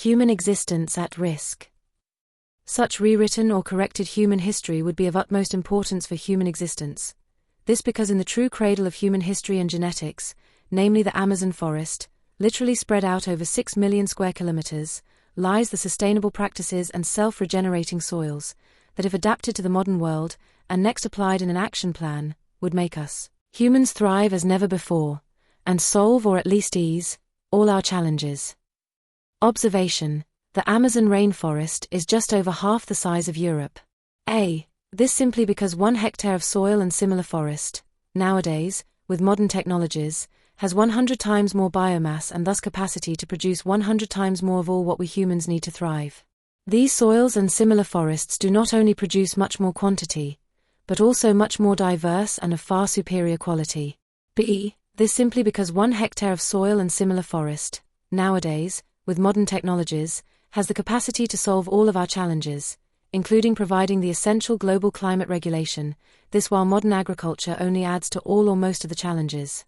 Human existence at risk. Such rewritten or corrected human history would be of utmost importance for human existence. This because in the true cradle of human history and genetics, namely the Amazon forest, literally spread out over 6 million square kilometers, lies the sustainable practices and self-regenerating soils that, if adapted to the modern world and next applied in an action plan, would make us humans thrive as never before and solve, or at least ease, all our challenges. Observation: the Amazon rainforest is just over half the size of Europe. This simply because 1 hectare of soil and similar forest, nowadays, with modern technologies, has 100 times more biomass and thus capacity to produce 100 times more of all what we humans need to thrive. These soils and similar forests do not only produce much more quantity, but also much more diverse and of far superior quality. This simply because 1 hectare of soil and similar forest, nowadays, with modern technologies, has the capacity to solve all of our challenges, including providing the essential global climate regulation, this while modern agriculture only adds to all or most of the challenges.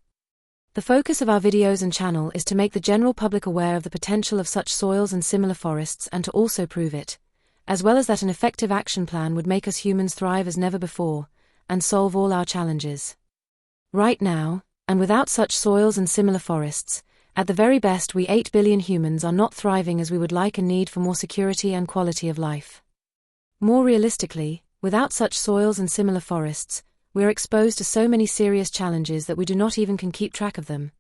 The focus of our videos and channel is to make the general public aware of the potential of such soils and similar forests and to also prove it, as well as that an effective action plan would make us humans thrive as never before, and solve all our challenges. Right now, and without such soils and similar forests, at the very best we 8 billion humans are not thriving as we would like and need for more security and quality of life. More realistically, without such soils and similar forests, we are exposed to so many serious challenges that we do not even can keep track of them,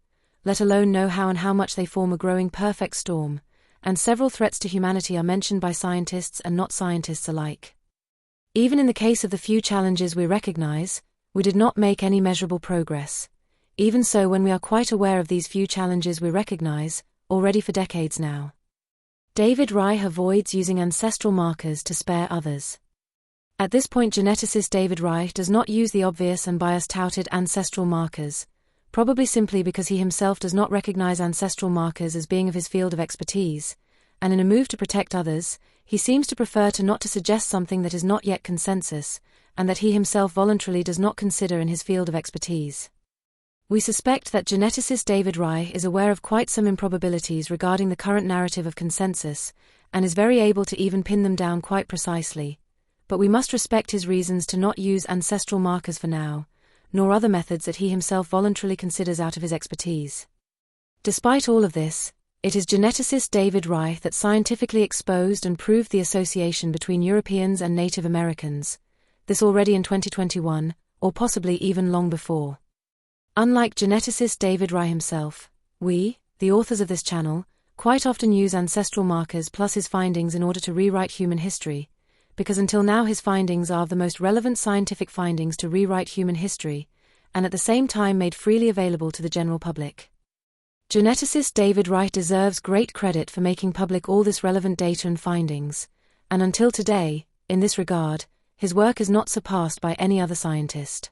let alone know how and how much they form a growing perfect storm, and several threats to humanity are mentioned by scientists and not scientists alike. Even in the case of the few challenges we recognize, we did not make any measurable progress. Even so, when we are quite aware of these few challenges we recognize, already for decades now. David Reich avoids using ancestral markers to spare others. At this point, geneticist David Reich does not use the obvious and bias-touted ancestral markers, probably simply because he himself does not recognize ancestral markers as being of his field of expertise, and in a move to protect others, he seems to prefer to suggest something that is not yet consensus, and that he himself voluntarily does not consider in his field of expertise. We suspect that geneticist David Reich is aware of quite some improbabilities regarding the current narrative of consensus, and is very able to even pin them down quite precisely, but we must respect his reasons to not use ancestral markers for now, nor other methods that he himself voluntarily considers out of his expertise. Despite all of this, it is geneticist David Reich that scientifically exposed and proved the association between Europeans and Native Americans, this already in 2021, or possibly even long before. Unlike geneticist David Reich himself, we, the authors of this channel, quite often use ancestral markers plus his findings in order to rewrite human history, because until now his findings are the most relevant scientific findings to rewrite human history, and at the same time made freely available to the general public. Geneticist David Reich deserves great credit for making public all this relevant data and findings, and until today, in this regard, his work is not surpassed by any other scientist.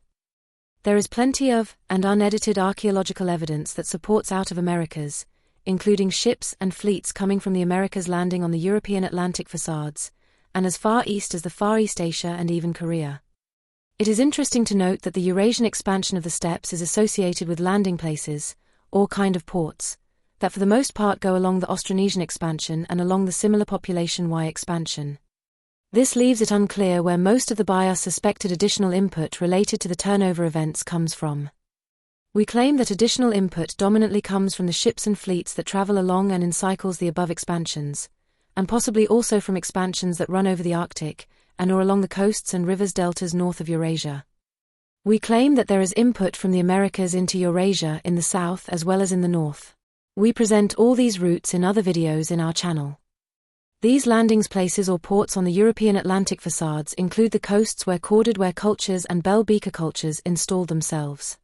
There is plenty of, and unedited archaeological evidence that supports out of Americas, including ships and fleets coming from the Americas landing on the European Atlantic Facades, and as far east as the Far East Asia and even Korea. It is interesting to note that the Eurasian expansion of the steppes is associated with landing places, or kind of ports, that for the most part go along the Austronesian expansion and along the similar population Y expansion. This leaves it unclear where most of the bias suspected additional input related to the turnover events comes from. We claim that additional input dominantly comes from the ships and fleets that travel along and in cycles the above expansions, and possibly also from expansions that run over the Arctic, and or along the coasts and rivers deltas north of Eurasia. We claim that there is input from the Americas into Eurasia in the south as well as in the north. We present all these routes in other videos in our channel. These landings places or ports on the European Atlantic facades include the coasts where Ware Cultures and Beaker Cultures installed themselves.